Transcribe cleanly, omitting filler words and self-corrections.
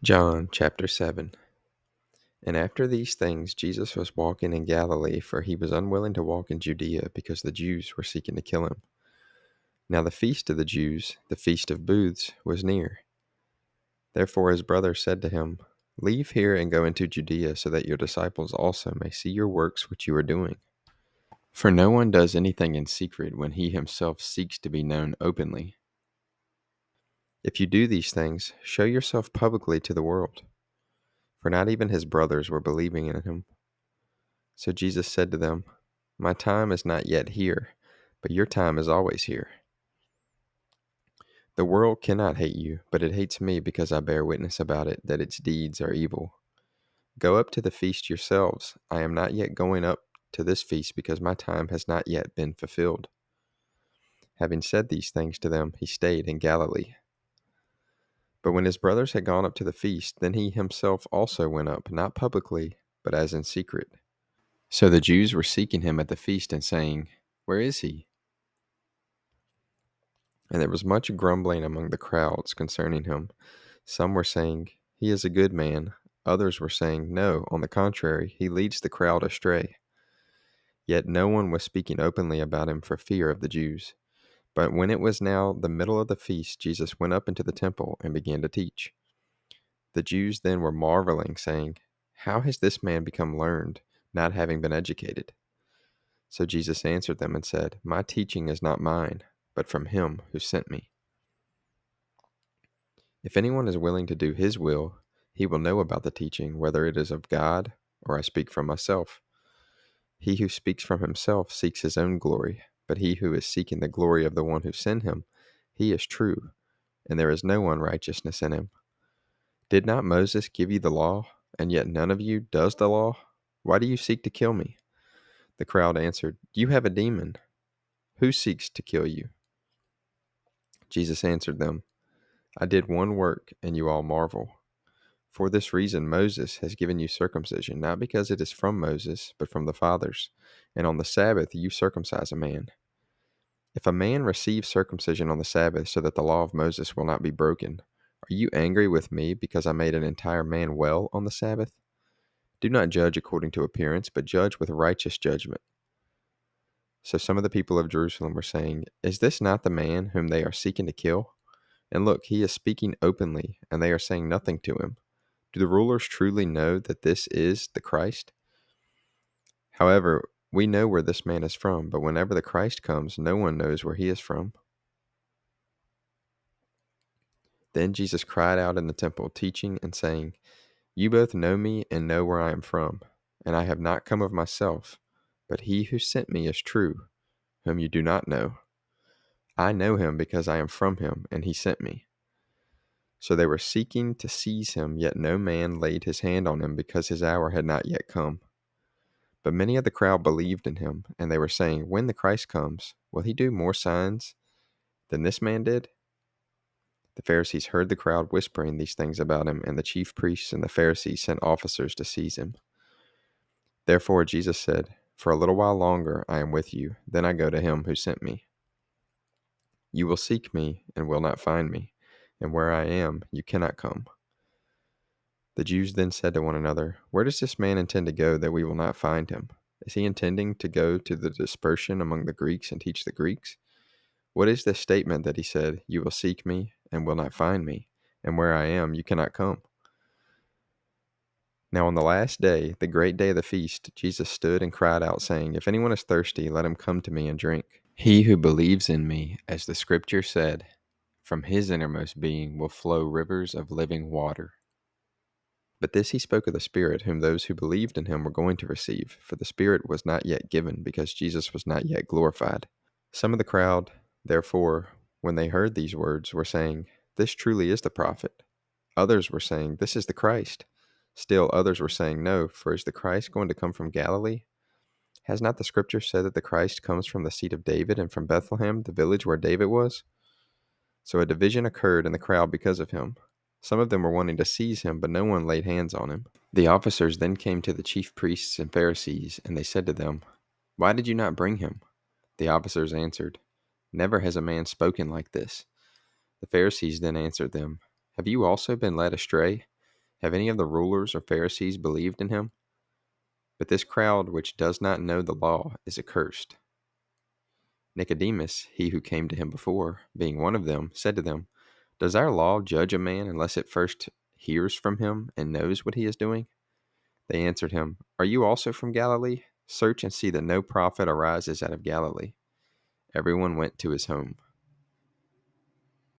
John chapter 7. And after these things Jesus was walking in Galilee, for he was unwilling to walk in Judea, because the Jews were seeking to kill him. Now the feast of the Jews, the feast of booths, was near. Therefore his brothers said to him, Leave here and go into Judea, so that your disciples also may see your works which you are doing. For no one does anything in secret when he himself seeks to be known openly. If you do these things, show yourself publicly to the world. For not even his brothers were believing in him. So Jesus said to them, My time is not yet here, but your time is always here. The world cannot hate you, but it hates me because I bear witness about it that its deeds are evil. Go up to the feast yourselves. I am not yet going up to this feast because my time has not yet been fulfilled. Having said these things to them, he stayed in Galilee. But when his brothers had gone up to the feast, then he himself also went up, not publicly, but as in secret. So the Jews were seeking him at the feast and saying, Where is he? And there was much grumbling among the crowds concerning him. Some were saying, He is a good man. Others were saying, No, on the contrary, he leads the crowd astray. Yet no one was speaking openly about him for fear of the Jews. But when it was now the middle of the feast, Jesus went up into the temple and began to teach. The Jews then were marveling, saying, How has this man become learned, not having been educated? So Jesus answered them and said, My teaching is not mine, but from him who sent me. If anyone is willing to do his will, he will know about the teaching, whether it is of God or I speak from myself. He who speaks from himself seeks his own glory, but he who is seeking the glory of the one who sent him, he is true, and there is no unrighteousness in him. Did not Moses give you the law, and yet none of you does the law? Why do you seek to kill me? The crowd answered, You have a demon. Who seeks to kill you? Jesus answered them, I did one work, and you all marvel. For this reason Moses has given you circumcision, not because it is from Moses, but from the fathers. And on the Sabbath you circumcise a man. If a man receives circumcision on the Sabbath so that the law of Moses will not be broken, are you angry with me because I made an entire man well on the Sabbath? Do not judge according to appearance, but judge with righteous judgment. So some of the people of Jerusalem were saying, Is this not the man whom they are seeking to kill? And look, he is speaking openly, and they are saying nothing to him. Do the rulers truly know that this is the Christ? However, we know where this man is from, but whenever the Christ comes, no one knows where he is from. Then Jesus cried out in the temple, teaching and saying, You both know me and know where I am from, and I have not come of myself, but he who sent me is true, whom you do not know. I know him because I am from him, and he sent me. So they were seeking to seize him, yet no man laid his hand on him because his hour had not yet come. But many of the crowd believed in him, and they were saying, When the Christ comes, will he do more signs than this man did? The Pharisees heard the crowd whispering these things about him, and the chief priests and the Pharisees sent officers to seize him. Therefore Jesus said, For a little while longer I am with you, then I go to him who sent me. You will seek me and will not find me, and where I am you cannot come. The Jews then said to one another, Where does this man intend to go that we will not find him? Is he intending to go to the dispersion among the Greeks and teach the Greeks? What is this statement that he said, You will seek me and will not find me, and where I am you cannot come? Now on the last day, the great day of the feast, Jesus stood and cried out, saying, If anyone is thirsty, let him come to me and drink. He who believes in me, as the scripture said, from his innermost being will flow rivers of living water. But this he spoke of the Spirit, whom those who believed in him were going to receive, for the Spirit was not yet given, because Jesus was not yet glorified. Some of the crowd, therefore, when they heard these words, were saying, This truly is the prophet. Others were saying, This is the Christ. Still others were saying, No, for is the Christ going to come from Galilee? Has not the scripture said that the Christ comes from the seed of David and from Bethlehem, the village where David was? So a division occurred in the crowd because of him. Some of them were wanting to seize him, but no one laid hands on him. The officers then came to the chief priests and Pharisees, and they said to them, Why did you not bring him? The officers answered, Never has a man spoken like this. The Pharisees then answered them, Have you also been led astray? Have any of the rulers or Pharisees believed in him? But this crowd which does not know the law is accursed." Nicodemus, he who came to him before, being one of them, said to them, "Does our law judge a man unless it first hears from him and knows what he is doing?" They answered him, "Are you also from Galilee? Search and see that no prophet arises out of Galilee." Everyone went to his home.